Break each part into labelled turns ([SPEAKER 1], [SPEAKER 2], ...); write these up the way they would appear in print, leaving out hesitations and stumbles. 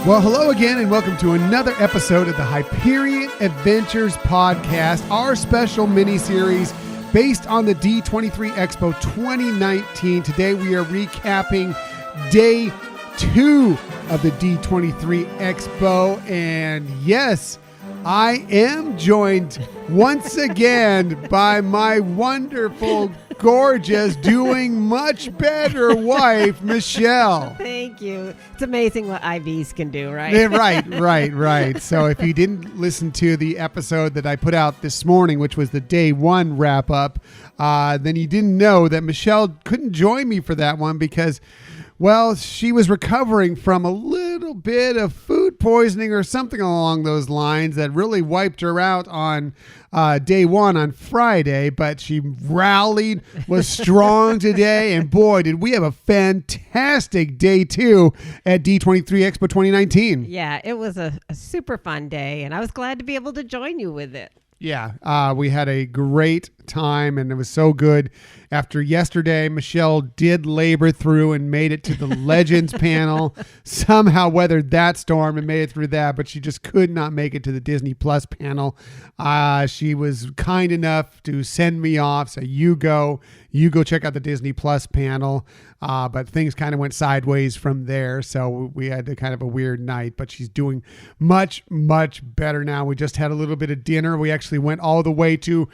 [SPEAKER 1] Well, hello again, and welcome to another episode of the Hyperion Adventures podcast, our special mini-series based on the D23 Expo 2019. Today we are recapping day 2 of the D23 Expo, and yes, I am joined once again by my wonderful, gorgeous, doing much better wife, Michelle.
[SPEAKER 2] Thank you. It's amazing what IVs can do, right?
[SPEAKER 1] Yeah, right. So if you didn't listen to the episode that I put out this morning, which was the day 1 wrap up, then you didn't know that Michelle couldn't join me for that one because, well, she was recovering from a little bit of food poisoning or something along those lines that really wiped her out on day 1 on Friday, but she rallied, was strong today, and boy, did we have a fantastic day 2 at D23 Expo 2019.
[SPEAKER 2] Yeah, it was a super fun day, and I was glad to be able to join you with it.
[SPEAKER 1] Yeah, we had a great time, and it was so good. After yesterday, Michelle did labor through and made it to the Legends panel. Somehow weathered that storm and made it through that, but she just could not make it to the Disney Plus panel. She was kind enough to send me off, so you go check out the Disney Plus panel. But things kind of went sideways from there, so we had kind of a weird night, but she's doing much, much better now. We just had a little bit of dinner. We actually went all the way to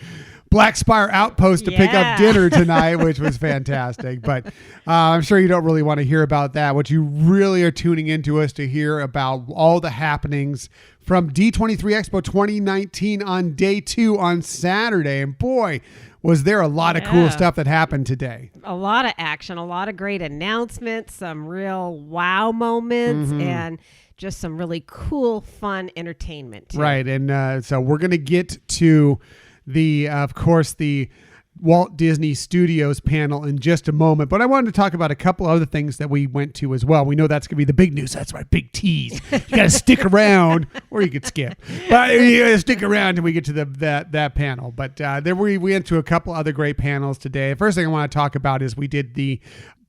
[SPEAKER 1] Black Spire Outpost to pick up dinner tonight, which was fantastic. But I'm sure you don't really want to hear about that. What you really are tuning into us to hear about all the happenings from D23 Expo 2019 on day 2 on Saturday. And boy, was there a lot of cool stuff that happened today.
[SPEAKER 2] A lot of action, a lot of great announcements, some real wow moments, and just some really cool, fun entertainment too.
[SPEAKER 1] Right. And so we're going to get to of course, the Walt Disney Studios panel in just a moment. But I wanted to talk about a couple other things that we went to as well. We know that's going to be the big news. That's right, big tease. You got to stick around, or you could skip. But you got to stick around until we get to that panel. But there we went to a couple other great panels today. The first thing I want to talk about is we did the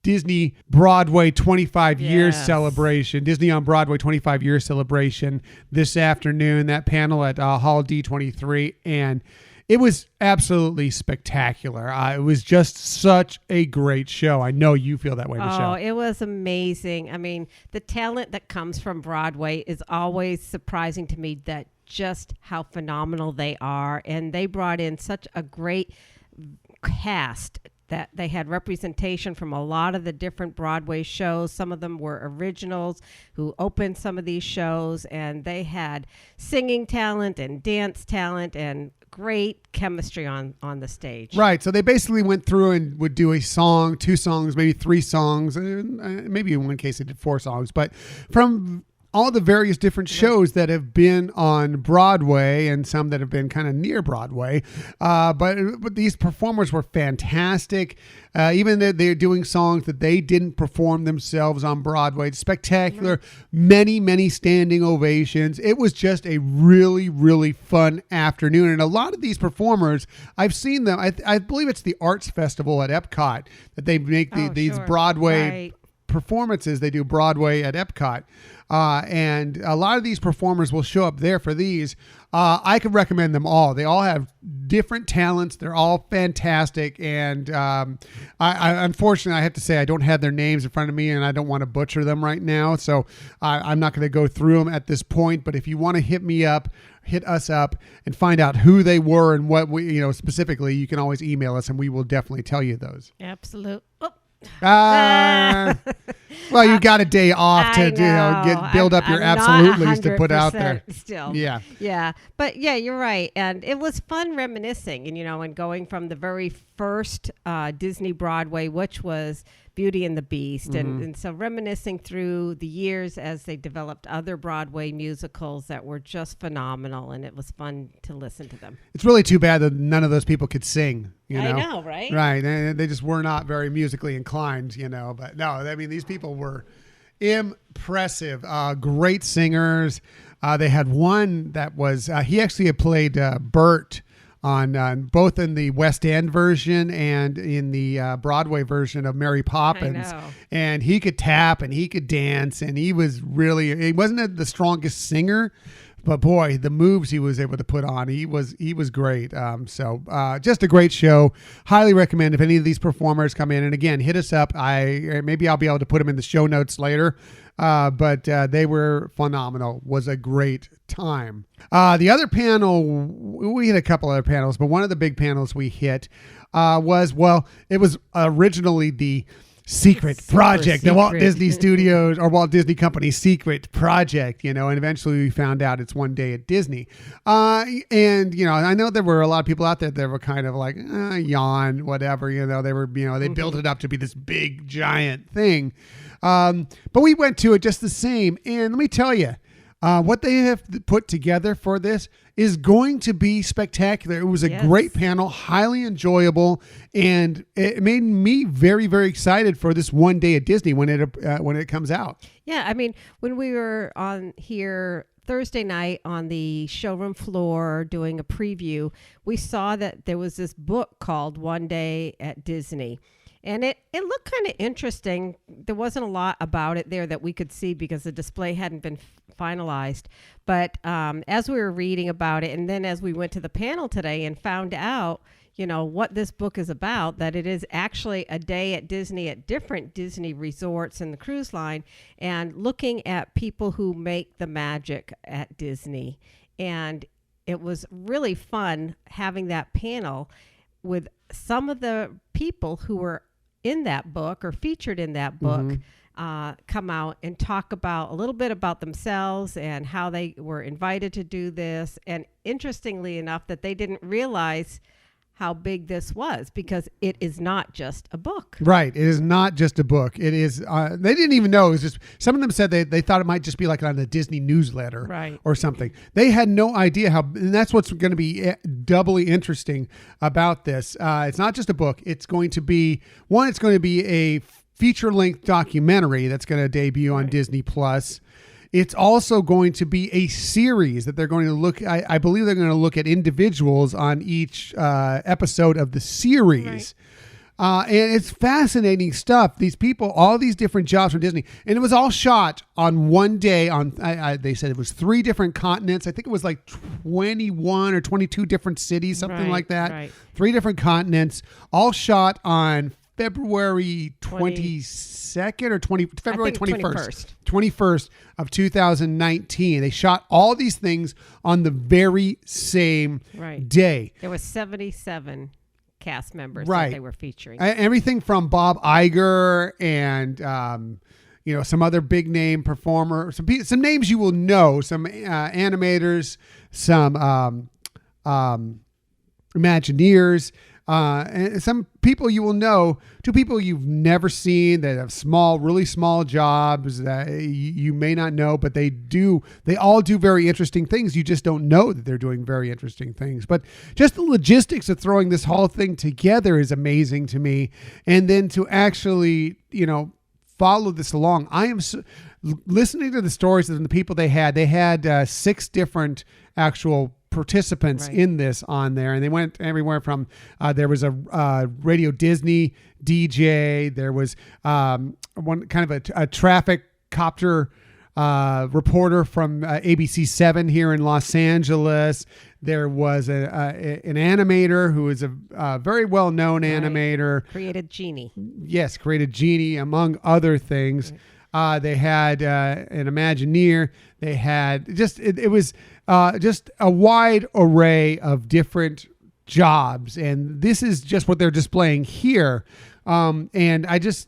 [SPEAKER 1] Disney Broadway 25 years celebration, Disney on Broadway 25 years celebration this afternoon. That panel at Hall D23, and it was absolutely spectacular. It was just such a great show. I know you feel that way, Michelle.
[SPEAKER 2] Oh, it was amazing. I mean, the talent that comes from Broadway is always surprising to me, that just how phenomenal they are. And they brought in such a great cast that they had representation from a lot of the different Broadway shows. Some of them were originals who opened some of these shows, and they had singing talent and dance talent and great chemistry on the stage.
[SPEAKER 1] Right. So they basically went through and would do a song, 2 songs, maybe 3 songs, maybe in one case they did 4 songs, but from all the various different shows that have been on Broadway and some that have been kind of near Broadway. But these performers were fantastic. Even that they're doing songs that they didn't perform themselves on Broadway. It's spectacular. Many, many standing ovations. It was just a really, really fun afternoon. And a lot of these performers, I've seen them. I believe it's the Arts Festival at Epcot that they make these Broadway performances. They do Broadway at Epcot. And a lot of these performers will show up there for these. I could recommend them all. They all have different talents. They're all fantastic. And I unfortunately, I have to say I don't have their names in front of me, and I don't want to butcher them right now. So I'm not going to go through them at this point. But if you want to hit us up and find out who they were and what we, specifically, you can always email us, and we will definitely tell you those.
[SPEAKER 2] Absolutely. Oh.
[SPEAKER 1] Well, you got a day off to build up your absolutely's to put out there.
[SPEAKER 2] Still, yeah. But yeah, you're right, and it was fun reminiscing, and going from the very first Disney Broadway, which was Beauty and the Beast, and so reminiscing through the years as they developed other Broadway musicals that were just phenomenal, and it was fun to listen to them.
[SPEAKER 1] It's really too bad that none of those people could sing.
[SPEAKER 2] I know, right?
[SPEAKER 1] Right. They just were not very musically inclined, But no, I mean, these people were impressive. Great singers. They had one that was, he actually had played Bert on both in the West End version and in the Broadway version of Mary Poppins. And he could tap and he could dance, and he wasn't the strongest singer, but boy, the moves he was able to put on, he was great. Just a great show. Highly recommend if any of these performers come in. And again, hit us up. Maybe I'll be able to put them in the show notes later. But they were phenomenal. Was a great time. The other panel, we hit a couple other panels, but one of the big panels we hit it was originally the secret project, the Walt Disney Studios or Walt Disney Company's secret project, and eventually we found out it's One Day at Disney. And I know there were a lot of people out there that were kind of like, yawn, whatever, they were, they built it up to be this big giant thing. But we went to it just the same. And let me tell you, what they have put together for this is going to be spectacular. It was a great panel, highly enjoyable, and it made me very, very excited for this One Day at Disney when it comes out. Yeah,
[SPEAKER 2] I mean, when we were on here Thursday night on the showroom floor doing a preview, we saw that there was this book called One Day at Disney. And it looked kind of interesting. There wasn't a lot about it there that we could see because the display hadn't been finalized. But as we were reading about it, and then as we went to the panel today and found out, what this book is about, that it is actually a day at Disney at different Disney resorts in the cruise line, and looking at people who make the magic at Disney. And it was really fun having that panel with some of the people who were in that book or featured in that book come out and talk about a little bit about themselves and how they were invited to do this. And interestingly enough, that they didn't realize how big this was, because it is not just a book.
[SPEAKER 1] Right. It is not just a book. It is, they didn't even know. It was just, some of them said they thought it might just be like on the Disney newsletter or something. They had no idea and that's what's going to be doubly interesting about this. It's not just a book. It's going to be, it's going to be a feature-length documentary that's going to debut on Disney Plus. It's also going to be a series that they're going to look, I believe they're going to look at individuals on each episode of the series. And it's fascinating stuff. These people, all these different jobs from Disney. And it was all shot on one day on, they said it was 3 different continents. I think it was like 21 or 22 different cities, something like that. 3 different continents, all shot on February 22nd or February 21st of 2019. They shot all these things on the very same day.
[SPEAKER 2] There was 77 cast members that they were featuring.
[SPEAKER 1] Everything from Bob Iger and some other big name performer, some names you will know, some animators, some Imagineers. And some people you will know, 2 people you've never seen that have really small jobs that you may not know, but they all do very interesting things. You just don't know that they're doing very interesting things. But just the logistics of throwing this whole thing together is amazing to me. And then to actually, follow this along. I am listening to the stories and the people they had 6 different actual participants in this on there, and they went everywhere from there was a Radio Disney DJ, there was one kind of a traffic copter reporter from ABC 7 here in Los Angeles. There was an animator who is a very well-known animator.
[SPEAKER 2] Created Genie.
[SPEAKER 1] Yes, created Genie, among other things. They had an Imagineer. They had it was just a wide array of different jobs. And this is just what they're displaying here. And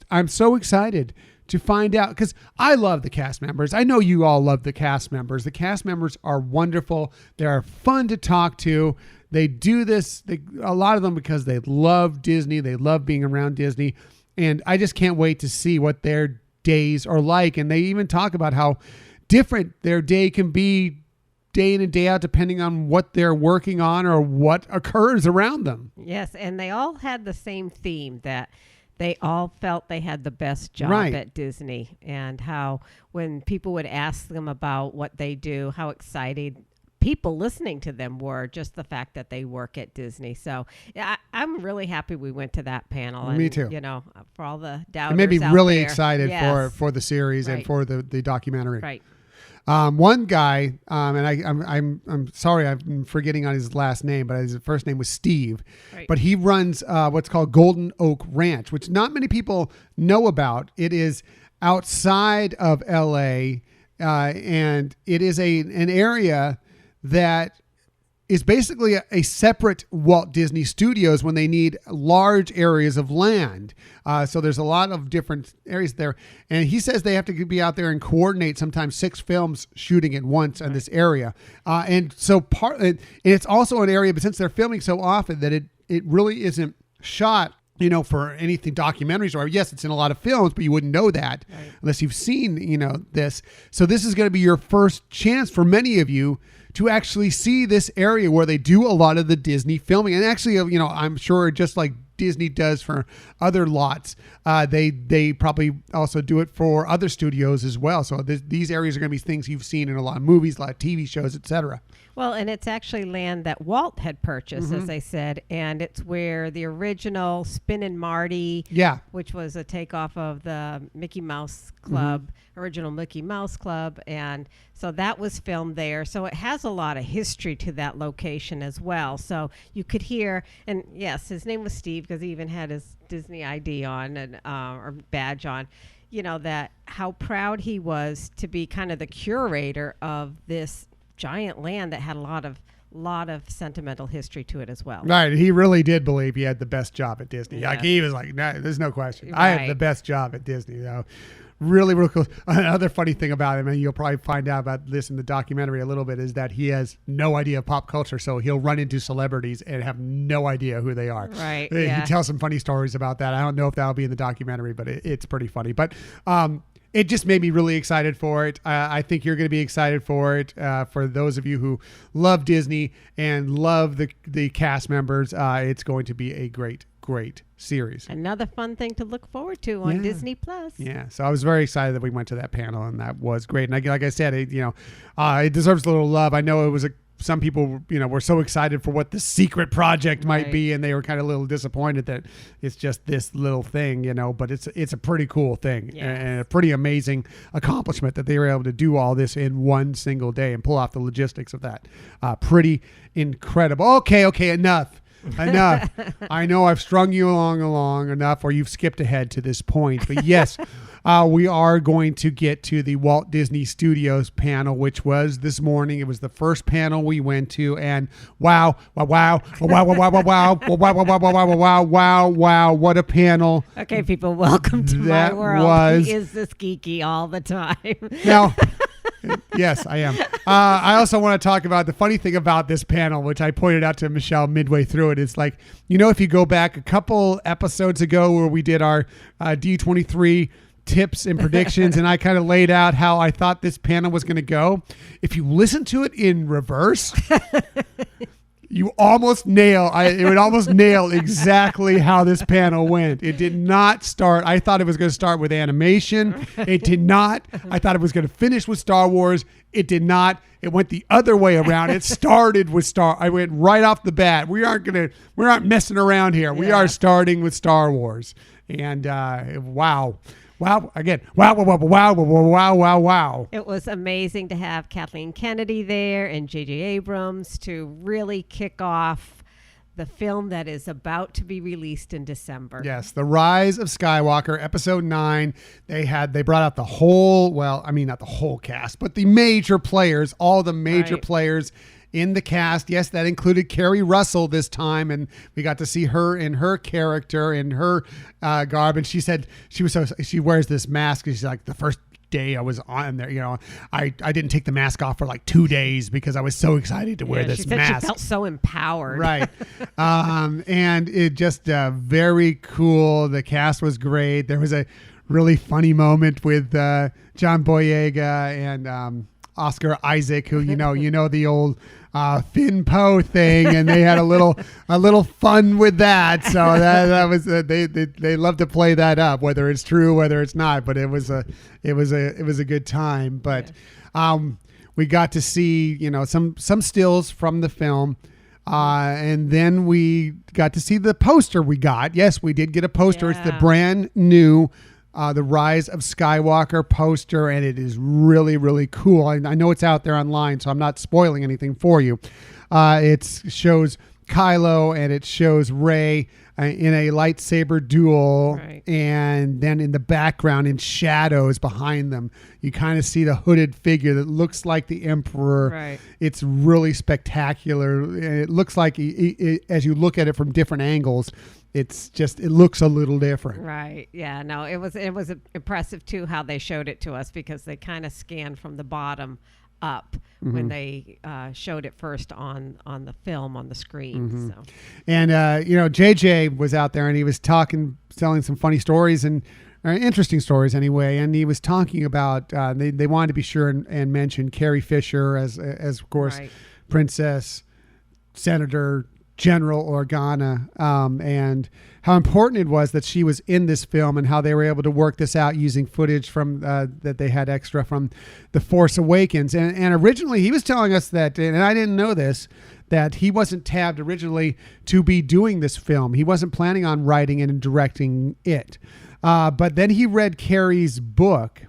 [SPEAKER 1] I'm so excited to find out, because I love the cast members. I know you all love the cast members. The cast members are wonderful. They're fun to talk to. They do this, a lot of them, because they love Disney. They love being around Disney. And I just can't wait to see what their days are like. And they even talk about how different their day can be day in and day out, depending on what they're working on or what occurs around them.
[SPEAKER 2] Yes. And they all had the same theme, that they all felt they had the best job at Disney, and how when people would ask them about what they do, how excited people listening to them were, just the fact that they work at Disney. So yeah, I'm really happy we went to that panel. And,
[SPEAKER 1] Me too.
[SPEAKER 2] For all the doubters,
[SPEAKER 1] It made me
[SPEAKER 2] out
[SPEAKER 1] really
[SPEAKER 2] there.
[SPEAKER 1] excited
[SPEAKER 2] Yes.
[SPEAKER 1] for the series and
[SPEAKER 2] Right.
[SPEAKER 1] for the documentary.
[SPEAKER 2] Right.
[SPEAKER 1] One guy, and I'm sorry, I'm forgetting on his last name, but his first name was Steve.
[SPEAKER 2] Right.
[SPEAKER 1] But he runs what's called Golden Oak Ranch, which not many people know about. It is outside of LA, and it is an area that is basically a separate Walt Disney Studios when they need large areas of land. So there's a lot of different areas there. And he says they have to be out there and coordinate sometimes 6 films shooting at once in this area. And so and it's also an area, but since they're filming so often that it really isn't shot, for anything documentaries, or yes, it's in a lot of films, but you wouldn't know that unless you've seen, this. So this is going to be your first chance for many of you to actually see this area where they do a lot of the Disney filming. And actually, I'm sure just like Disney does for other lots, they probably also do it for other studios as well. So these areas are going to be things you've seen in a lot of movies, a lot of TV shows, etc.
[SPEAKER 2] Well, and it's actually land that Walt had purchased, as I said, and it's where the original Spin and Marty, which was a takeoff of the Mickey Mouse Club, original Mickey Mouse Club, and so that was filmed there. So it has a lot of history to that location as well. So you could hear, and yes, his name was Steve because he even had his Disney ID on and or badge on. That how proud he was to be kind of the curator of this giant land that had a lot of sentimental history to it as well.
[SPEAKER 1] Right. He really did believe he had the best job at Disney.
[SPEAKER 2] Yeah.
[SPEAKER 1] Like he was like, no, there's no question.
[SPEAKER 2] Right.
[SPEAKER 1] I have the best job at Disney. Really, really cool. Another funny thing about him, and you'll probably find out about this in the documentary a little bit, is that he has no idea of pop culture. So he'll run into celebrities and have no idea who they are.
[SPEAKER 2] Right.
[SPEAKER 1] He
[SPEAKER 2] Yeah.
[SPEAKER 1] tells some funny stories about that. I don't know if that'll be in the documentary, but it's pretty funny. But it just made me really excited for it. I think you're going to be excited for it. For those of you who love Disney and love the cast members, it's going to be a great series.
[SPEAKER 2] Another fun thing to look forward to on Disney Plus.
[SPEAKER 1] Yeah, so I was very excited that we went to that panel, and that was great. And like I said, it deserves a little love. I know it was some people, were so excited for what the secret project might be, and they were kind of a little disappointed that it's just this little thing, but it's a pretty cool thing and a pretty amazing accomplishment that they were able to do all this in one single day and pull off the logistics of that. Pretty incredible. Okay, enough. I know I've strung you along enough, or you've skipped ahead to this point, but yes, we are going to get to the Walt Disney Studios panel, which was this morning. It was the first panel we went to, and wow, what a panel.
[SPEAKER 2] Okay, people, welcome to my world. He is this geeky all the time.
[SPEAKER 1] Now, yes, I am. I also want to talk about the funny thing about this panel, which I pointed out to Michelle midway through it. It's like, if you go back a couple episodes ago where we did our D23 tips and predictions, and I kind of laid out how I thought this panel was going to go. If you listen to it in reverse, you almost it would almost nail exactly how this panel went. It did not start. I thought it was going to start with animation. It did not. I thought it was going to finish with Star Wars. It did not. It went the other way around. It started with I went right off the bat. We aren't messing around here. We are starting with Star Wars. And wow. Wow, again, wow.
[SPEAKER 2] It was amazing to have Kathleen Kennedy there and J.J. Abrams to really kick off the film that is about to be released in December.
[SPEAKER 1] Yes, The Rise of Skywalker, Episode 9. They brought out the whole, not the whole cast, but the major players, all the major players in the cast. Yes, that included Kerry Russell this time, and we got to see her in her character, in her garb. And she said she wears this mask. She's like, the first day I was on there, I didn't take the mask off for like 2 days because I was so excited to wear this
[SPEAKER 2] she said
[SPEAKER 1] mask.
[SPEAKER 2] She felt so empowered.
[SPEAKER 1] Right. And it just very cool. The cast was great. There was a really funny moment with John Boyega and Oscar Isaac, who the old Finn Poe thing, and they had a little fun with that. So that was they love to play that up, whether it's true, whether it's not. But it was a good time. But We got to see, some stills from the film. And then we got to see the poster we got. Yes, we did get a poster. It's the brand new The Rise of Skywalker poster, and it is really, really cool. I know it's out there online, so I'm not spoiling anything for you. It shows Kylo and it shows Rey in a lightsaber duel,
[SPEAKER 2] right.
[SPEAKER 1] And then in the background, in shadows behind them, you kind of see the hooded figure that looks like the Emperor.
[SPEAKER 2] Right.
[SPEAKER 1] It's really spectacular. And it looks like, as you look at it from different angles, it looks a little different.
[SPEAKER 2] Right. Yeah. No, it was impressive too how they showed it to us, because they kind of scanned from the bottom up when they showed it first on the film on the screen. So.
[SPEAKER 1] And JJ was out there and he was telling some funny stories and interesting stories anyway. And he was talking about they wanted to be sure and mention Carrie Fisher as of course, right. Princess, Senator, General Organa, and how important it was that she was in this film, and how they were able to work this out using footage from that they had extra from The Force Awakens. And originally he was telling us that, and I didn't know this, that he wasn't tabbed originally to be doing this film. He wasn't planning on writing it and directing it. But then he read Carrie's book,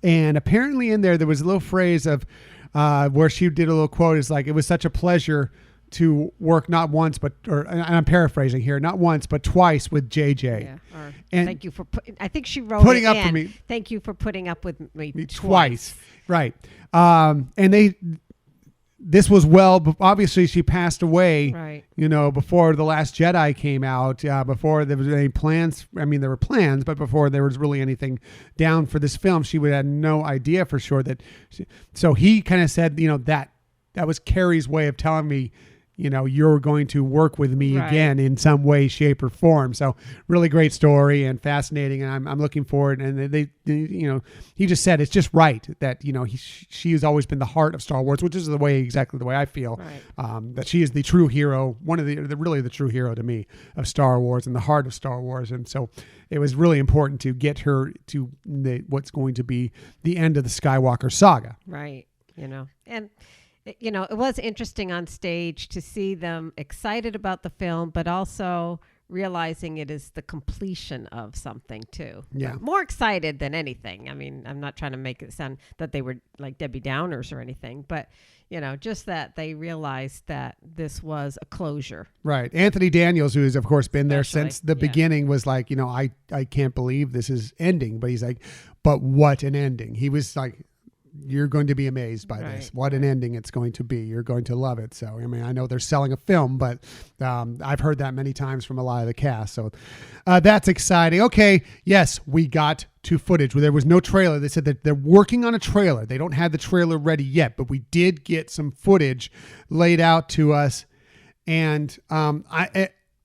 [SPEAKER 1] and apparently in there was a little phrase of where she did a little quote. It's like, it was such a pleasure to work not once, and I'm paraphrasing here, not once, but twice with JJ.
[SPEAKER 2] Yeah,
[SPEAKER 1] and
[SPEAKER 2] thank you for I think she wrote
[SPEAKER 1] putting
[SPEAKER 2] it
[SPEAKER 1] up
[SPEAKER 2] in.
[SPEAKER 1] for me.
[SPEAKER 2] Thank you for putting up with me
[SPEAKER 1] twice. Right. And this was obviously she passed away,
[SPEAKER 2] right.
[SPEAKER 1] Before The Last Jedi came out, before there was any plans. I mean, there were plans, but before there was really anything down for this film, she would have no idea for sure so he kind of said, that was Carrie's way of telling me, you're going to work with me
[SPEAKER 2] right.
[SPEAKER 1] again in some way, shape, or form. So really great story and fascinating. And I'm looking forward. And they he just said, it's just right that, she has always been the heart of Star Wars, which is exactly the way I feel, right. That she is the true hero, one of really the true hero to me of Star Wars and the heart of Star Wars. And so it was really important to get her to what's going to be the end of the Skywalker saga.
[SPEAKER 2] Right. And it was interesting on stage to see them excited about the film, but also realizing it is the completion of something too.
[SPEAKER 1] Yeah.
[SPEAKER 2] But more excited than anything. I mean, I'm not trying to make it sound that they were like Debbie Downers or anything, but just that they realized that this was a closure. Right.
[SPEAKER 1] Anthony Daniels, who has of course been there since the beginning, was like, I can't believe this is ending, but he's like, but what an ending. He was like, you're going to be amazed by this. What an ending it's going to be. You're going to love it. So, I mean, I know they're selling a film, but I've heard that many times from a lot of the cast. So that's exciting. Okay. Yes, we got to footage. There was no trailer. They said that they're working on a trailer. They don't have the trailer ready yet, but we did get some footage laid out to us. And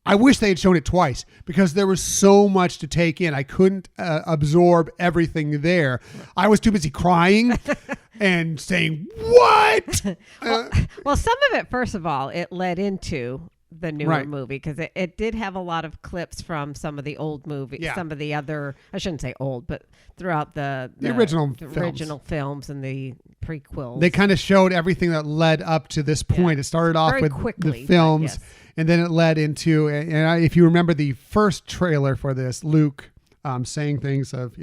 [SPEAKER 1] I wish they had shown it twice, because there was so much to take in. I couldn't absorb everything there. I was too busy crying and saying, what?
[SPEAKER 2] Well, some of it, first of all, it led into the newer movie, because it did have a lot of clips from some of the old movies, some of the other, I shouldn't say old, but throughout the original films and the prequels.
[SPEAKER 1] They kind of showed everything that led up to this point. Yeah. It started off
[SPEAKER 2] very
[SPEAKER 1] with
[SPEAKER 2] quickly,
[SPEAKER 1] the films. And then it led into, if you remember the first trailer for this, Luke saying things of,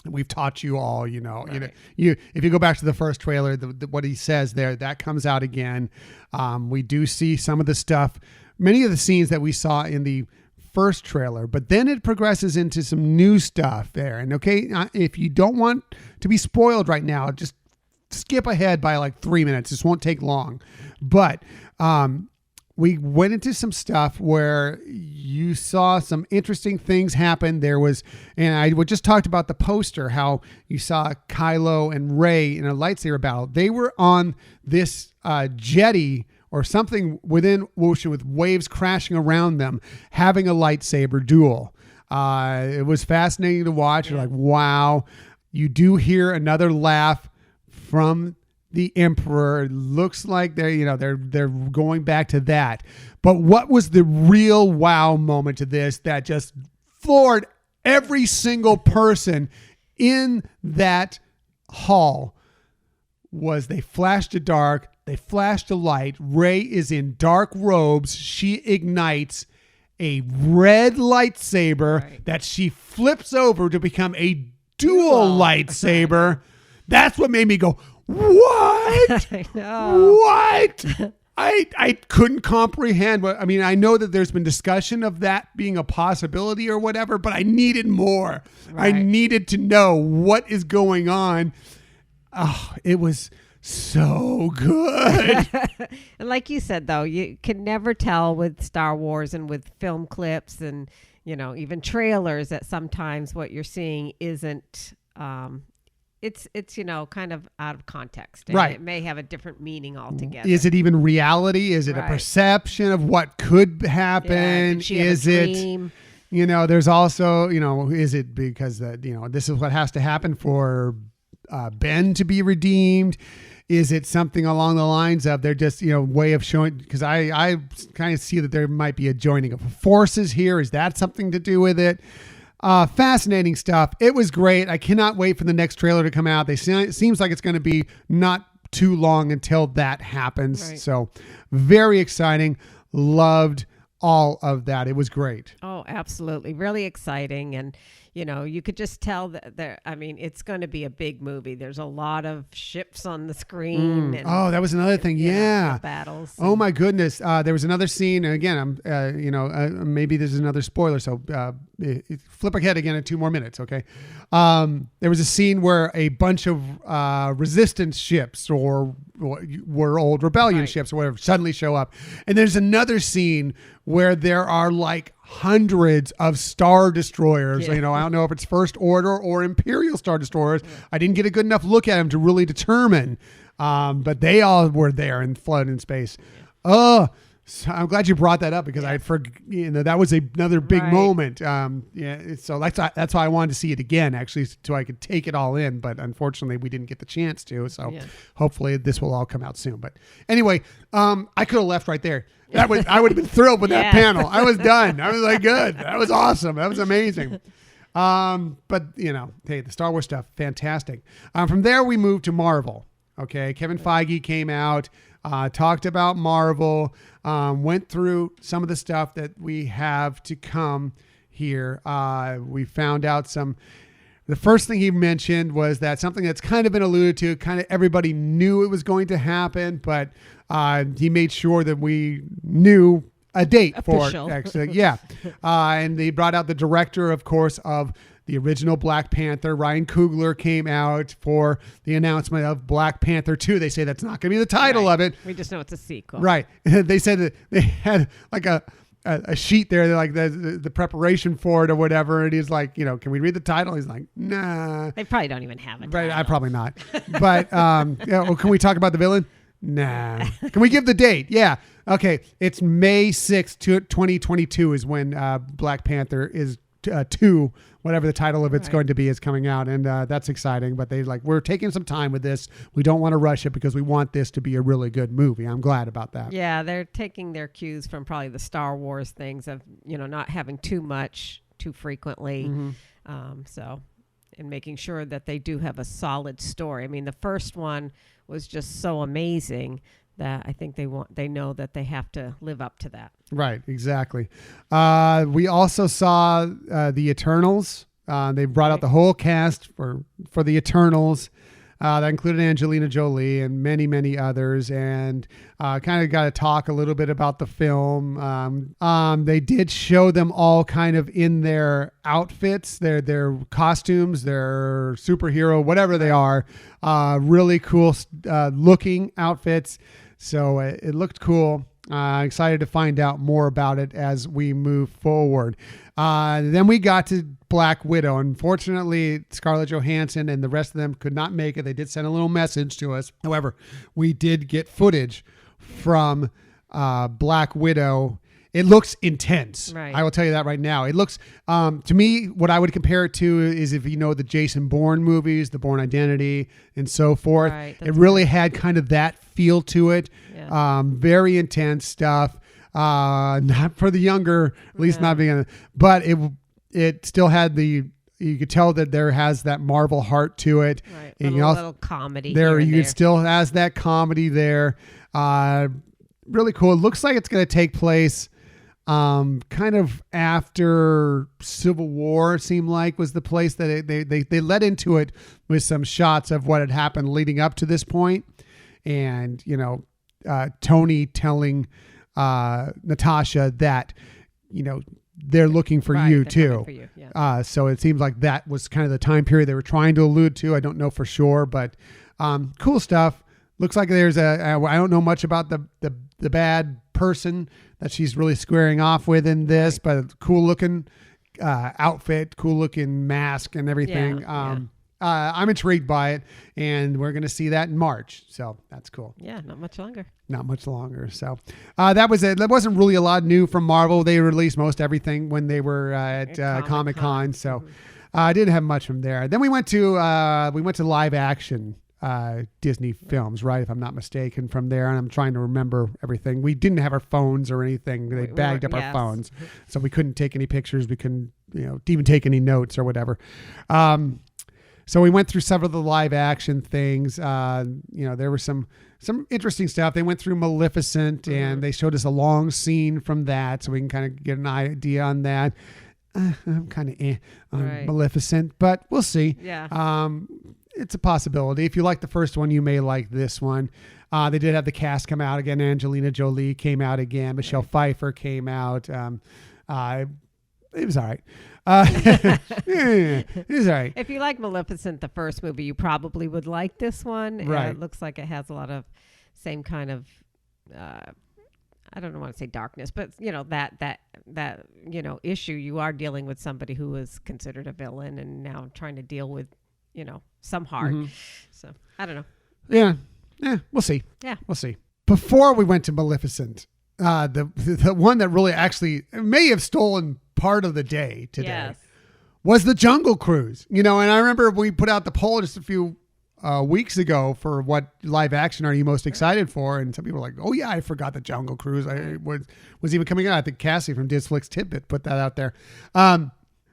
[SPEAKER 1] we've taught you all,
[SPEAKER 2] right.
[SPEAKER 1] If you go back to the first trailer, what he says there, that comes out again. We do see some of the stuff, many of the scenes that we saw in the first trailer, but then it progresses into some new stuff there. And if you don't want to be spoiled right now, just skip ahead by like 3 minutes. This won't take long, but, we went into some stuff where you saw some interesting things happen. There was, and I just talked about the poster, how you saw Kylo and Rey in a lightsaber battle. They were on this jetty or something within ocean with waves crashing around them, having a lightsaber duel. It was fascinating to watch. You're like, wow. You do hear another laugh from the Emperor. Looks like they're going back to that. But what was the real wow moment to this that just floored every single person in that hall was they flashed a dark, they flashed a light. Rey is in dark robes. She ignites a red lightsaber that she flips over to become a dual lightsaber. That's what made me go, what?
[SPEAKER 2] I know.
[SPEAKER 1] What? I couldn't comprehend what, I mean, I know that there's been discussion of that being a possibility or whatever, but I needed more. I needed to know what is going on. Oh, it was so good.
[SPEAKER 2] And like you said, though, you can never tell with Star Wars and with film clips and, even trailers that sometimes what you're seeing isn't, it's kind of out of context. And
[SPEAKER 1] right.
[SPEAKER 2] It may have a different meaning altogether.
[SPEAKER 1] Is it even reality? Is it a perception of what could happen? Is it, there's also, is it because this is what has to happen for Ben to be redeemed? Is it something along the lines of they're just, way of showing, because I kind of see that there might be a joining of forces here. Is that something to do with it? Fascinating stuff. It was great. I cannot wait for the next trailer to come out. It seems like it's going to be not too long until that happens. Right. So very exciting. Loved all of that. It was great.
[SPEAKER 2] Oh, absolutely. Really exciting. And, you could just tell that it's going to be a big movie. There's a lot of ships on the screen. And,
[SPEAKER 1] that was another thing. Yeah.
[SPEAKER 2] Battles.
[SPEAKER 1] Oh my goodness. There was another scene. And again, maybe there's another spoiler. So flip ahead again in 2 more minutes. Okay. There was a scene where a bunch of resistance ships or were old rebellion ships or whatever suddenly show up. And there's another scene where there are like hundreds of Star Destroyers. I don't know if it's First Order or Imperial Star Destroyers. I didn't get a good enough look at them to really determine. But they all were there and flooded in space. So I'm glad you brought that up because I forgot. That was another big moment. So that's why I wanted to see it again, actually, so I could take it all in. But unfortunately, we didn't get the chance to. So hopefully, this will all come out soon. But anyway, I could have left right there. I would have been thrilled with that panel. I was done. I was like, good. That was awesome. That was amazing. But hey, the Star Wars stuff, fantastic. From there, we moved to Marvel. Okay, Kevin Feige came out. Talked about Marvel, went through some of the stuff that we have to come here. We found out the first thing he mentioned was that something that's kind of been alluded to, kind of everybody knew it was going to happen, but he made sure that we knew a date
[SPEAKER 2] Official.
[SPEAKER 1] for it. Actually, yeah. And they brought out the director, of course, of the original Black Panther. Ryan Coogler came out for the announcement of Black Panther 2. They say that's not going to be the title of it.
[SPEAKER 2] We just know it's a sequel.
[SPEAKER 1] Right. They said that they had like a sheet there, like the preparation for it or whatever. And he's like, can we read the title? He's like, nah.
[SPEAKER 2] They probably don't even have it.
[SPEAKER 1] Right. I probably not. But can we talk about the villain? Nah. Can we give the date? Yeah. Okay. It's May 6th, 2022 is when Black Panther is 2, whatever the title of it's going to be, is coming out. And that's exciting. But we're taking some time with this. We don't want to rush it because we want this to be a really good movie. I'm glad about that.
[SPEAKER 2] Yeah, they're taking their cues from probably the Star Wars things of, not having too much too frequently. And making sure that they do have a solid story. I mean, the first one was just so amazing that I think they know that they have to live up to that.
[SPEAKER 1] Right, exactly. We also saw the Eternals. They brought out the whole cast for the Eternals. That included Angelina Jolie and many, many others, and kind of got to talk a little bit about the film. They did show them all kind of in their outfits, their costumes, their superhero, whatever they are. Really cool looking outfits. So it looked cool. Excited to find out more about it as we move forward. Then we got to Black Widow. Unfortunately, Scarlett Johansson and the rest of them could not make it. They did send a little message to us. However, we did get footage from Black Widow. It looks intense.
[SPEAKER 2] Right.
[SPEAKER 1] I will tell you that right now. It looks, to me, what I would compare it to is if you know the Jason Bourne movies, The Bourne Identity, and so forth.
[SPEAKER 2] Right,
[SPEAKER 1] it really had kind of that feel to it. Yeah. Very intense stuff. Not for the younger, at least not being, but it still had the you could tell that there has that Marvel heart to it.
[SPEAKER 2] Right.
[SPEAKER 1] And
[SPEAKER 2] Little comedy
[SPEAKER 1] there.
[SPEAKER 2] here and
[SPEAKER 1] You
[SPEAKER 2] there.
[SPEAKER 1] can still has that comedy there. Really cool. It looks like it's going to take place kind of after Civil War. It seemed like was the place that they led into it with some shots of what had happened leading up to this point. And, Tony telling Natasha that, they're looking for you
[SPEAKER 2] they're
[SPEAKER 1] too.
[SPEAKER 2] coming for you, yeah.
[SPEAKER 1] So it seems like that was kind of the time period they were trying to allude to. I don't know for sure, but cool stuff. Looks like there's I don't know much about the bad person that she's really squaring off with in this, but cool looking outfit, cool looking mask and everything.
[SPEAKER 2] Yeah.
[SPEAKER 1] I'm intrigued by it, and we're going to see that in March. So that's cool.
[SPEAKER 2] Yeah, not much longer.
[SPEAKER 1] Not much longer. So that was it. There wasn't really a lot new from Marvel. They released most everything when they were at Comic-Con. So I didn't have much from there. Then we went to live action Disney films, right? If I'm not mistaken, from there. And I'm trying to remember everything. We didn't have our phones or anything. They bagged up our phones. So we couldn't take any pictures. We couldn't, even take any notes or whatever. So we went through several of the live action things. There was some interesting stuff. They went through Maleficent and they showed us a long scene from that, so we can kind of get an idea on that. I'm kind of on Maleficent, but we'll see.
[SPEAKER 2] Yeah.
[SPEAKER 1] It's a possibility. If you like the first one, you may like this one. They did have the cast come out again. Angelina Jolie came out again. Michelle Pfeiffer came out. It was all right. It was all right.
[SPEAKER 2] If you like Maleficent, the first movie, you probably would like this one.
[SPEAKER 1] Right.
[SPEAKER 2] It looks like it has a lot of same kind of, I don't want to say darkness, but that issue. You are dealing with somebody who was considered a villain and now trying to deal with, some heart.
[SPEAKER 1] Mm-hmm.
[SPEAKER 2] So I don't know.
[SPEAKER 1] Yeah. We'll see.
[SPEAKER 2] Yeah.
[SPEAKER 1] We'll see. Before we went to Maleficent, the one that really actually may have stolen part of the day today was the Jungle Cruise. And I remember we put out the poll just a few weeks ago for what live action are you most excited for, and some people were like, "Oh yeah, I forgot the Jungle Cruise. I was even coming out." I think Cassie from Disflix Tidbit put that out there.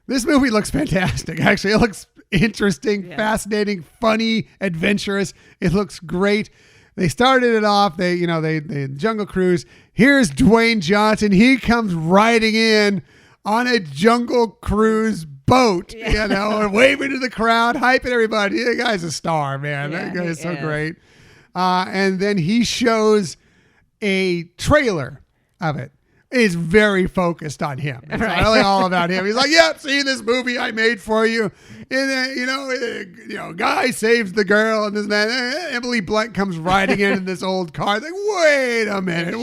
[SPEAKER 1] This movie looks fantastic. Actually, it looks interesting, fascinating, funny, adventurous. It looks great. They started it off. They Jungle Cruise. Here's Dwayne Johnson. He comes riding in on a Jungle Cruise boat, and waving to the crowd, hyping everybody. The guy's a star, man. That guy is so great. And then he shows a trailer of it. It's very focused on him. It's really all about him. He's like, "Yep, see this movie I made for you." And then, guy saves the girl, and this and that. Emily Blunt comes riding in this old car. Like, wait a minute.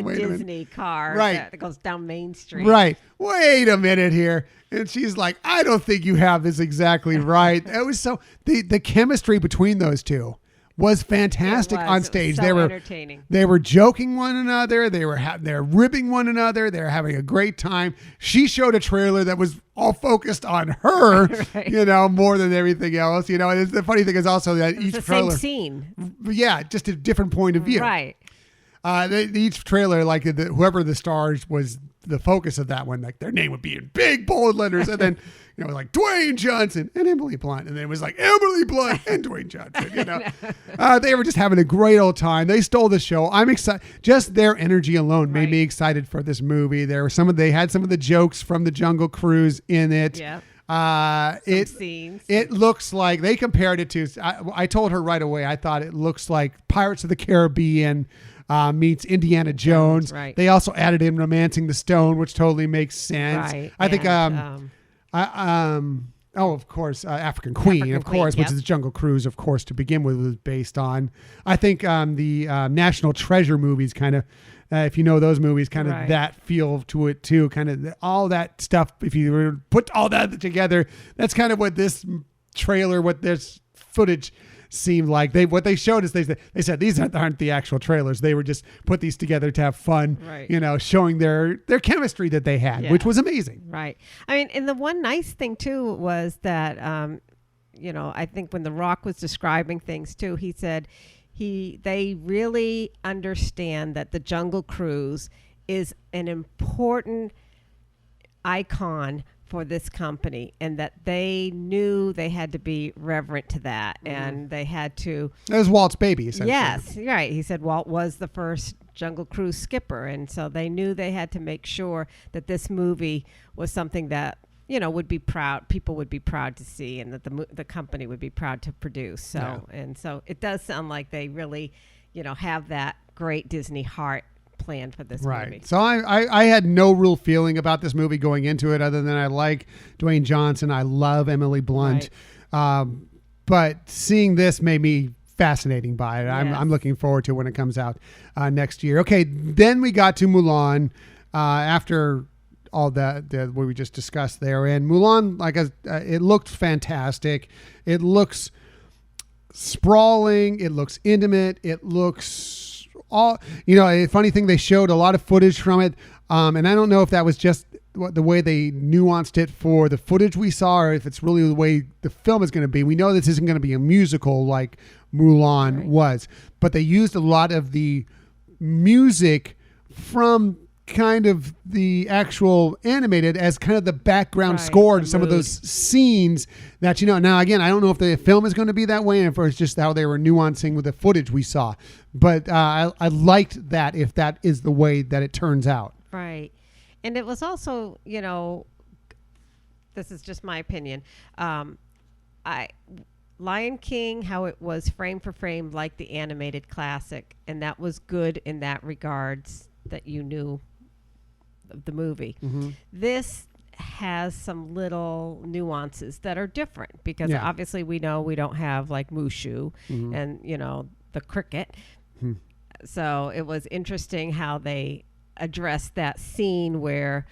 [SPEAKER 2] Disney car that goes down Main Street.
[SPEAKER 1] Right. Wait a minute here. And she's like, "I don't think you have this exactly right." It was so the chemistry between those two was fantastic on stage.
[SPEAKER 2] They were entertaining.
[SPEAKER 1] They were joking one another. They were ribbing one another. They were having a great time. She showed a trailer that was all focused on her, more than everything else. And the funny thing is also that each trailer,
[SPEAKER 2] same scene.
[SPEAKER 1] Yeah, just a different point of view.
[SPEAKER 2] Right.
[SPEAKER 1] Each trailer, like whoever the stars was the focus of that one, like their name would be in big bold letters, and then like Dwayne Johnson and Emily Blunt, and then it was like Emily Blunt and Dwayne Johnson. They were just having a great old time. They stole the show. I'm excited. Just their energy alone made me excited for this movie. They had some of the jokes from the Jungle Cruise in it.
[SPEAKER 2] Yeah. Scenes.
[SPEAKER 1] It looks like they compared it to. I told her right away. I thought it looks like Pirates of the Caribbean. Meets Indiana Jones.
[SPEAKER 2] Right.
[SPEAKER 1] They also added in Romancing the Stone, which totally makes sense.
[SPEAKER 2] Right.
[SPEAKER 1] I think, of course, African Queen, which is the Jungle Cruise, of course, to begin with, was based on. I think the National Treasure movies kind of, if you know those movies, kind of that feel to it too, kind of all that stuff. If you were to put all that together, that's kind of what this trailer, what this footage seemed like. What they showed us, they said these aren't the actual trailers. They were just put these together to have fun, showing their chemistry that they had, which was amazing.
[SPEAKER 2] Right. I mean, and the one nice thing too was that, I think when The Rock was describing things too, he said they really understand that the Jungle Cruise is an important icon for this company, and that they knew they had to be reverent to that, and they had to.
[SPEAKER 1] It was Walt's baby, essentially.
[SPEAKER 2] Yes, right. He said Walt was the first Jungle Cruise skipper, and so they knew they had to make sure that this movie was something that would be proud. People would be proud to see, and that the company would be proud to produce. So and so it does sound like they really, have that great Disney heart planned for this movie.
[SPEAKER 1] So I had no real feeling about this movie going into it, other than I like Dwayne Johnson. I love Emily Blunt. Right. But seeing this made me fascinating by it. Yes. I'm looking forward to when it comes out next year. Okay, then we got to Mulan after all that what we just discussed there. And Mulan, it looked fantastic. It looks sprawling. It looks intimate. It looks a funny thing, they showed a lot of footage from it. And I don't know if that was just the way they nuanced it for the footage we saw, or if it's really the way the film is going to be. We know this isn't going to be a musical like Mulan was, but they used a lot of the music from kind of the actual animated as kind of the background score to some of those scenes that, now again, I don't know if the film is going to be that way, and if it's just how they were nuancing with the footage we saw, but I liked that, if that is the way that it turns out.
[SPEAKER 2] Right. And it was also, this is just my opinion. Lion King, how it was frame for frame like the animated classic, and that was good in that regards, that you knew the movie. Mm-hmm. This has some little nuances that are different, because obviously we know we don't have like Mushu and the cricket. So it was interesting how they addressed that scene where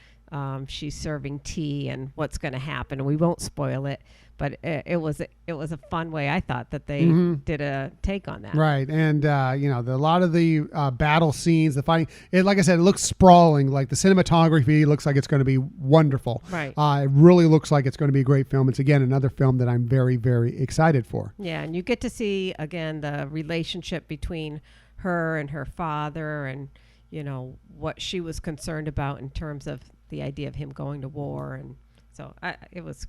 [SPEAKER 2] she's serving tea and what's going to happen. We won't spoil it, but it was a fun way, I thought, that they did a take on that.
[SPEAKER 1] Right. And a lot of the battle scenes, the fighting, like I said, it looks sprawling. Like the cinematography looks like it's going to be wonderful.
[SPEAKER 2] Right.
[SPEAKER 1] It really looks like it's going to be a great film. It's, again, another film that I'm very, very excited for.
[SPEAKER 2] Yeah, and you get to see, again, the relationship between her and her father, and what she was concerned about in terms of the idea of him going to war. And so it was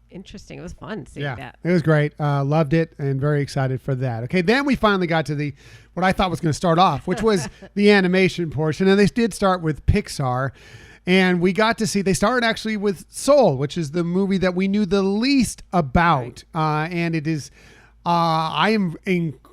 [SPEAKER 2] interesting. It was fun seeing that.
[SPEAKER 1] It was great. Loved it, and very excited for that. Okay, then we finally got to what I thought was going to start off, which was the animation portion. And they did start with Pixar. And we got to see, they started actually with Soul, which is the movie that we knew the least about. Right. And it is, I am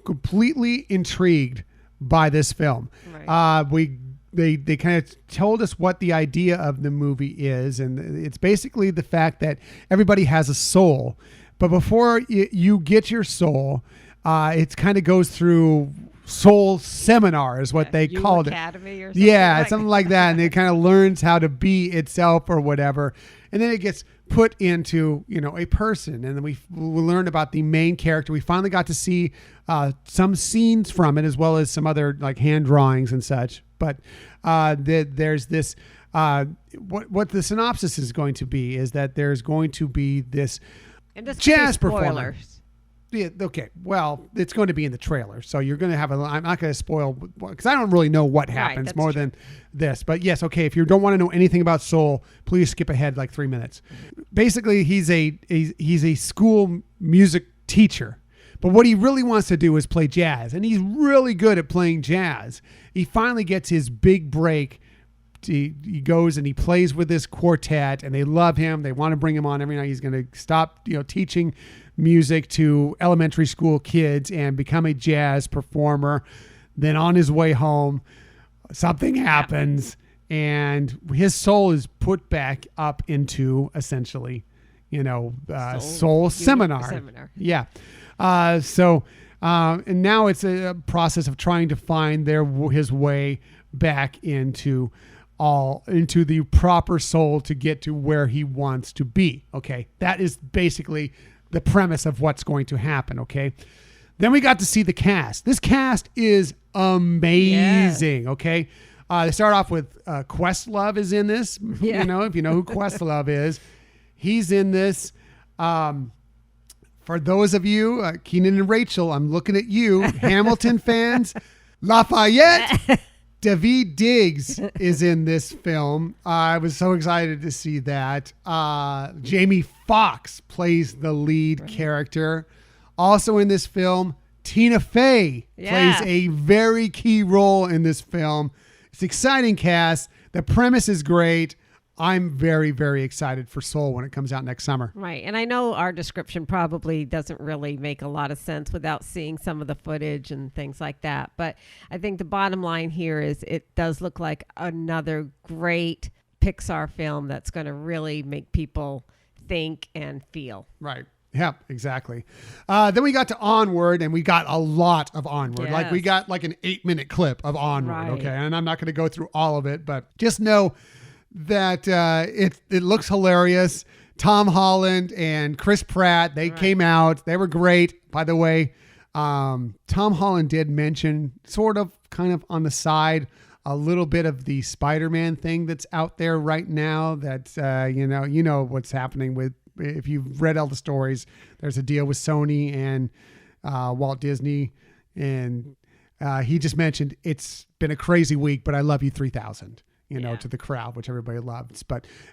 [SPEAKER 1] completely intrigued by this film. Right. They kind of told us what the idea of the movie is, and it's basically the fact that everybody has a soul, but before you get your soul, it kind of goes through soul seminar is what they called
[SPEAKER 2] Academy
[SPEAKER 1] it.
[SPEAKER 2] Or something
[SPEAKER 1] something like that, and it kind of learns how to be itself or whatever, and then it gets put into a person, and then we learned about the main character. We finally got to see some scenes from it, as well as some other like hand drawings and such. But there's this what the synopsis is going to be is that there's going to be this jazz performer. Yeah, okay. Well, it's going to be in the trailer, so you're going to have I'm not going to spoil, because I don't really know what happens more than this. But yes, okay. If you don't want to know anything about Soul, please skip ahead like 3 minutes. Basically, he's a school music teacher, but what he really wants to do is play jazz, and he's really good at playing jazz. He finally gets his big break. He goes and he plays with this quartet, and they love him. They want to bring him on every night. He's going to stop, teaching music to elementary school kids and become a jazz performer. Then on his way home, something happens, and his soul is put back up into essentially, soul seminar. Yeah. And now it's a process of trying to find his way back into the proper soul to get to where he wants to be. Okay. That is basically the premise of what's going to happen. Okay. Then we got to see the cast. This cast is amazing. Yeah. Okay. They start off with Questlove is in this. Yeah. If you know who Questlove is, he's in this. For those of you, Keenan and Rachel, I'm looking at you, Hamilton fans, Lafayette. Daveed Diggs is in this film. I was so excited to see that. Jamie Foxx plays the lead character. Also in this film, Tina Fey plays a very key role in this film. It's an exciting cast. The premise is great. I'm very, very excited for Soul when it comes out next summer.
[SPEAKER 2] Right. And I know our description probably doesn't really make a lot of sense without seeing some of the footage and things like that. But I think the bottom line here is it does look like another great Pixar film that's going to really make people think and feel.
[SPEAKER 1] Right. Yep, exactly. Then we got to Onward, and we got a lot of Onward.
[SPEAKER 2] Yes.
[SPEAKER 1] Like we got like an 8-minute clip of Onward.
[SPEAKER 2] Right.
[SPEAKER 1] Okay. And I'm not going to go through all of it, but just know that it looks hilarious. Tom Holland and Chris Pratt, they came out. They were great. By the way, Tom Holland did mention sort of kind of on the side a little bit of the Spider-Man thing that's out there right now that, you know what's happening with, if you've read all the stories, there's a deal with Sony and Walt Disney. And he just mentioned it's been a crazy week, but I love you 3000. To the crowd, which everybody loves.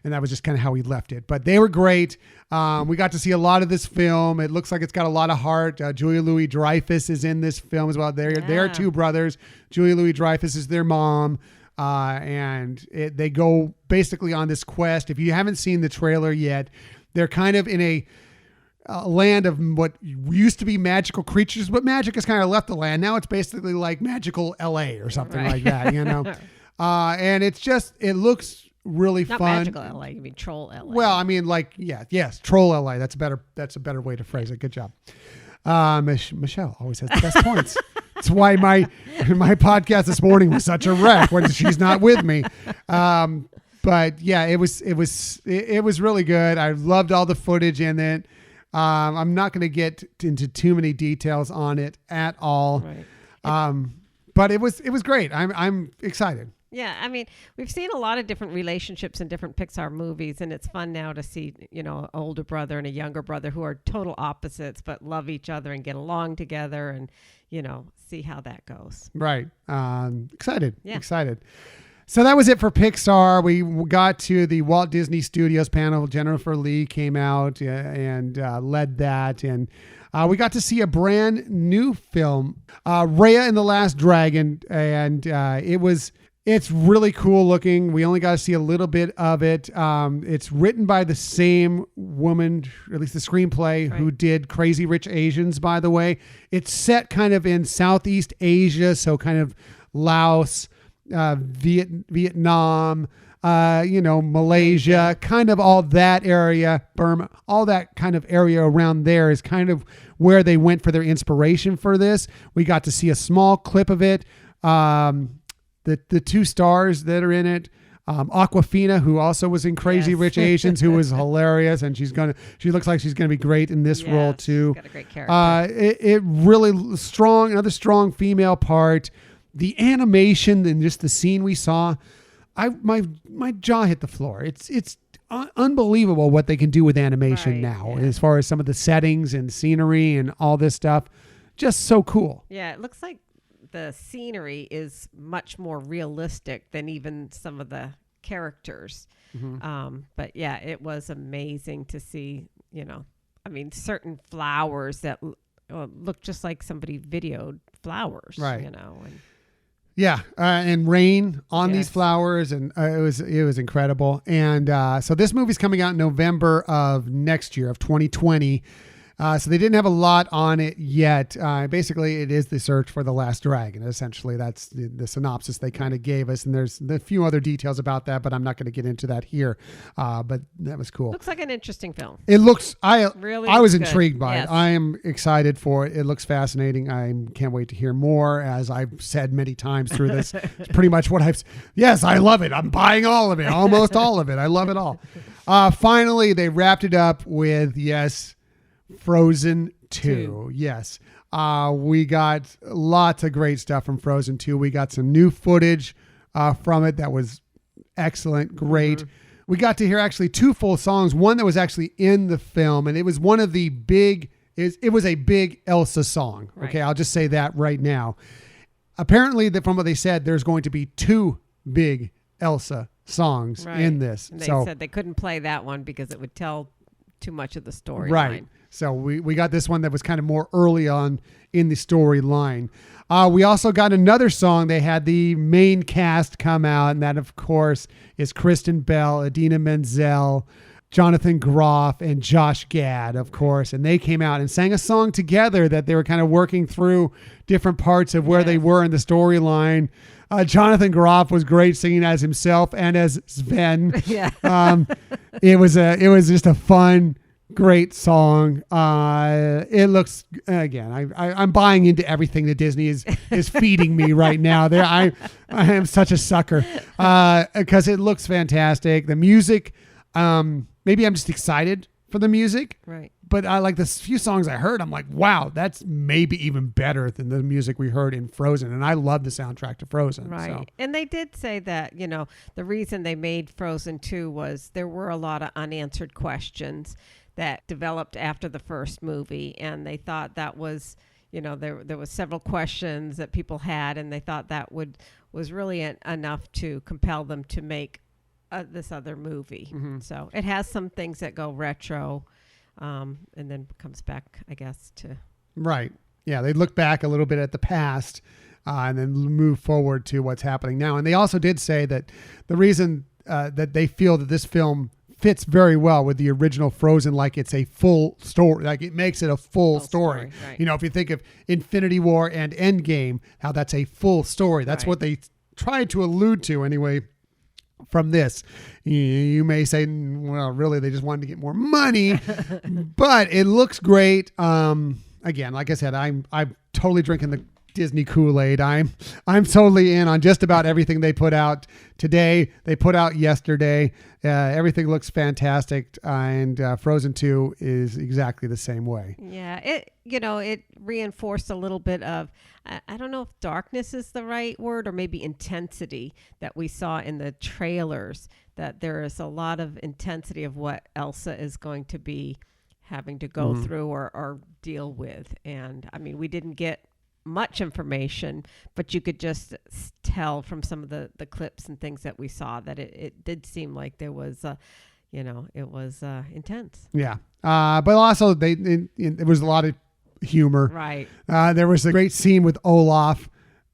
[SPEAKER 1] And that was just kind of how he left it. But they were great. We got to see a lot of this film. It looks like it's got a lot of heart. Julia Louis-Dreyfus is in this film as well. They're two brothers. Julia Louis-Dreyfus is their mom. They go basically on this quest. If you haven't seen the trailer yet, they're kind of in a land of what used to be magical creatures, but magic has kind of left the land. Now it's basically like magical LA or something like that, and it looks really
[SPEAKER 2] Not
[SPEAKER 1] fun.
[SPEAKER 2] magical LA, you mean troll LA.
[SPEAKER 1] Well, I mean, troll LA. That's a better way to phrase it. Good job. Michelle always has the best points. That's why my podcast this morning was such a wreck when she's not with me. But yeah, it was really good. I loved all the footage in it. I'm not going to get into too many details on it at all. Right. But it was great. I'm excited.
[SPEAKER 2] Yeah, I mean, we've seen a lot of different relationships in different Pixar movies, and it's fun now to see, an older brother and a younger brother who are total opposites but love each other and get along together and, see how that goes.
[SPEAKER 1] Right. Excited. Yeah. Excited. So that was it for Pixar. We got to the Walt Disney Studios panel. Jennifer Lee came out and led that, and we got to see a brand new film, Raya and the Last Dragon, and it's really cool looking. We only got to see a little bit of it. It's written by the same woman, or at least the screenplay, who did Crazy Rich Asians, by the way. It's set kind of in Southeast Asia, so kind of Laos, Vietnam, Malaysia, kind of all that area, Burma, all that kind of area around there is kind of where they went for their inspiration for this. We got to see a small clip of it. The two stars that are in it, Aquafina, who also was in Crazy Rich Asians, who was hilarious, and she looks like she's gonna be great in this role too.
[SPEAKER 2] She's got a great character.
[SPEAKER 1] It really strong, another strong female part. The animation and just the scene we saw, my jaw hit the floor. It's unbelievable what they can do with animation now, as far as some of the settings and scenery and all this stuff. Just so cool.
[SPEAKER 2] Yeah, it looks like the scenery is much more realistic than even some of the characters. Mm-hmm. But yeah, it was amazing to see, certain flowers that look just like somebody videoed flowers,
[SPEAKER 1] right.
[SPEAKER 2] And
[SPEAKER 1] and rain on these flowers, and it was incredible. And so this movie's coming out in November of next year, of 2020. So they didn't have a lot on it yet. Basically, it is the search for the last dragon. Essentially, that's the synopsis they kind of gave us. And there's a few other details about that, but I'm not going to get into that here. But that was cool.
[SPEAKER 2] Looks like an interesting film.
[SPEAKER 1] It looks. I was
[SPEAKER 2] good.
[SPEAKER 1] intrigued by it. I am excited for it. It looks fascinating. I can't wait to hear more. As I've said many times through this, it's pretty much what I've. Yes, I love it. I'm buying all of it, almost all of it. I love it all. Finally, they wrapped it up with Frozen 2. Yes. We got lots of great stuff from Frozen 2. We got some new footage from it that was excellent. Great. Mm-hmm. We got to hear actually two full songs. One that was actually in the film, and it was one of the it was a big Elsa song. Right. Okay. I'll just say that right now. apparently, from what they said, there's going to be 2 big Elsa songs in this.
[SPEAKER 2] And they said they couldn't play that one because it would tell too much of the story. Right.
[SPEAKER 1] So we got this one that was kind of more early on in the storyline. We also got another song. They had the main cast come out, and that, of course, is Kristen Bell, Idina Menzel, Jonathan Groff, and Josh Gad, of course. And they came out and sang a song together that they were kind of working through different parts of where they were in the storyline. Jonathan Groff was great singing as himself and as Sven.
[SPEAKER 2] Yeah.
[SPEAKER 1] It was just a fun, great song. It looks, again, I'm buying into everything that Disney is feeding me right now. I am such a sucker because it looks fantastic. The music, maybe I'm just excited for the music.
[SPEAKER 2] Right.
[SPEAKER 1] But I like the few songs I heard. I'm like, wow, that's maybe even better than the music we heard in Frozen. And I love the soundtrack to Frozen.
[SPEAKER 2] Right.
[SPEAKER 1] So.
[SPEAKER 2] And they did say that, the reason they made Frozen 2 was there were a lot of unanswered questions that developed after the first movie. And they thought that was, there was several questions that people had. And they thought that was really enough to compel them to make this other movie. Mm-hmm. So it has some things that go retro. And then comes back, I guess, to... Right.
[SPEAKER 1] Yeah, they look back a little bit at the past and then move forward to what's happening now. And they also did say that the reason that they feel that this film fits very well with the original Frozen, like it's a full story, like it makes it a full story. Right. If you think of Infinity War and Endgame, how that's a full story. That's what they tried to allude to anyway. From this, you may say, well, really, they just wanted to get more money, but it looks great. Again, like I said, I'm totally drinking the Disney Kool-Aid. I'm totally in on just about everything they put out today. They put out yesterday. Everything looks fantastic, and Frozen 2 is exactly the same way.
[SPEAKER 2] Yeah, it reinforced a little bit of, I don't know if darkness is the right word, or maybe intensity that we saw in the trailers, that there is a lot of intensity of what Elsa is going to be having to go through or deal with. And I mean, we didn't get much information, but you could just tell from some of the clips and things that we saw that it did seem like there was it was intense.
[SPEAKER 1] Yeah. But also there was a lot of humor.
[SPEAKER 2] Right.
[SPEAKER 1] There was a great scene with Olaf.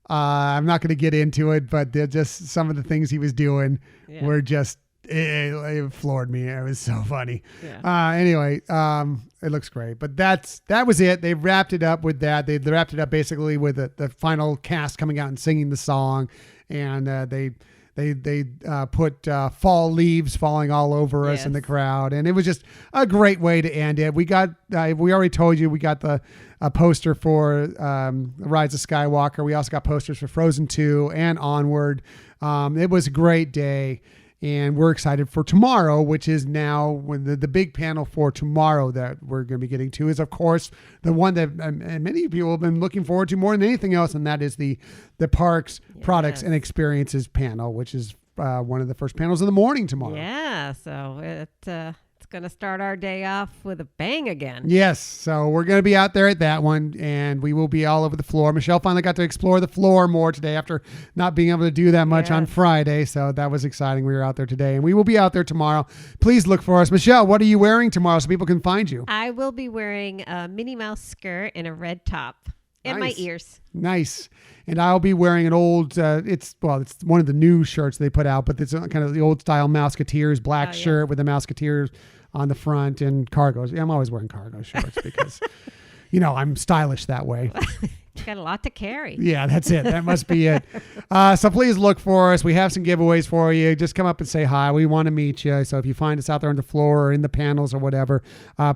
[SPEAKER 1] I'm not going to get into it, but just some of the things he was doing were just, it floored me. It was so funny. Yeah. Anyway, it looks great, but that was it. They wrapped it up with that. They wrapped it up basically with the final cast coming out and singing the song, and they put fall leaves falling all over us in the crowd, and it was just a great way to end it. We got we already told you we got the poster for Rise of Skywalker. We also got posters for Frozen 2 and Onward. It was a great day. And we're excited for tomorrow, which is now when the big panel for tomorrow that we're going to be getting to is, of course, the one that many people have been looking forward to more than anything else. And that is the parks, products, and experiences panel, which is one of the first panels of the morning tomorrow.
[SPEAKER 2] Yeah. So it's going to start our day off with a bang again.
[SPEAKER 1] Yes. So we're going to be out there at that one, and we will be all over the floor. Michelle finally got to explore the floor more today after not being able to do that much on Friday. So that was exciting. We were out there today, and we will be out there tomorrow. Please look for us. Michelle, what are you wearing tomorrow so people can find you?
[SPEAKER 2] I will be wearing a Minnie Mouse skirt and a red top. And my ears.
[SPEAKER 1] Nice. And I'll be wearing an old, it's one of the new shirts they put out, but it's kind of the old style Mouseketeers black shirt with the Mouseketeers on the front and cargos. I'm always wearing cargo shorts because, I'm stylish that way.
[SPEAKER 2] You got a lot to carry.
[SPEAKER 1] Yeah, that's it. That must be it. So please look for us. We have some giveaways for you. Just come up and say hi. We want to meet you. So if you find us out there on the floor or in the panels or whatever,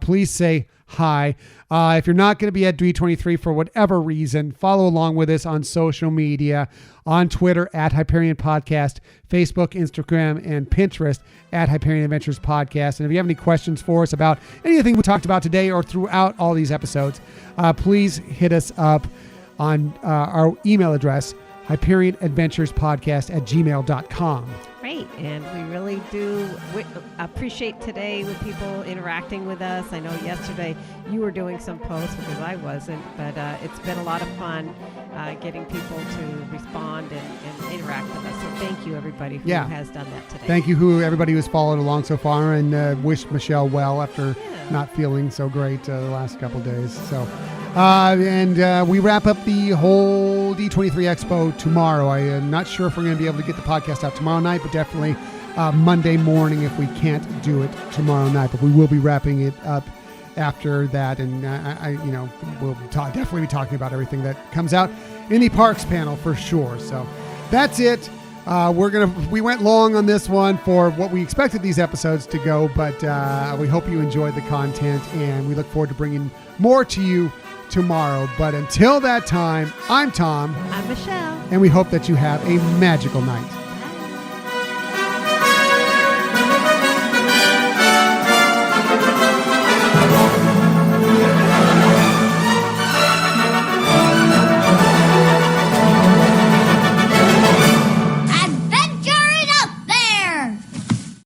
[SPEAKER 1] please say hi. If you're not going to be at D23 for whatever reason, follow along with us on social media, on Twitter at Hyperion Podcast, Facebook, Instagram, and Pinterest at Hyperion Adventures Podcast. And if you have any questions for us about anything we talked about today or throughout all these episodes, please hit us up on our email address, HyperionAdventurespodcast@gmail.com.
[SPEAKER 2] Great. And we really do appreciate today with people interacting with us. I know yesterday you were doing some posts because I wasn't, but it's been a lot of fun getting people to respond and interact with us. So thank you, everybody who has done that today.
[SPEAKER 1] Thank you, everybody who's followed along so far, and wish Michelle well after not feeling so great the last couple days. So, and we wrap up the whole D23 Expo tomorrow. I am not sure if we're going to be able to get the podcast out tomorrow night, but definitely Monday morning if we can't do it tomorrow night. But we will be wrapping it up after that, and we'll definitely be talking about everything that comes out in the parks panel for sure. So that's it. We went long on this one for what we expected these episodes to go, but we hope you enjoyed the content, and we look forward to bringing more to you tomorrow. But until that time, I'm Tom.
[SPEAKER 2] I'm Michelle.
[SPEAKER 1] And we hope that you have a magical night.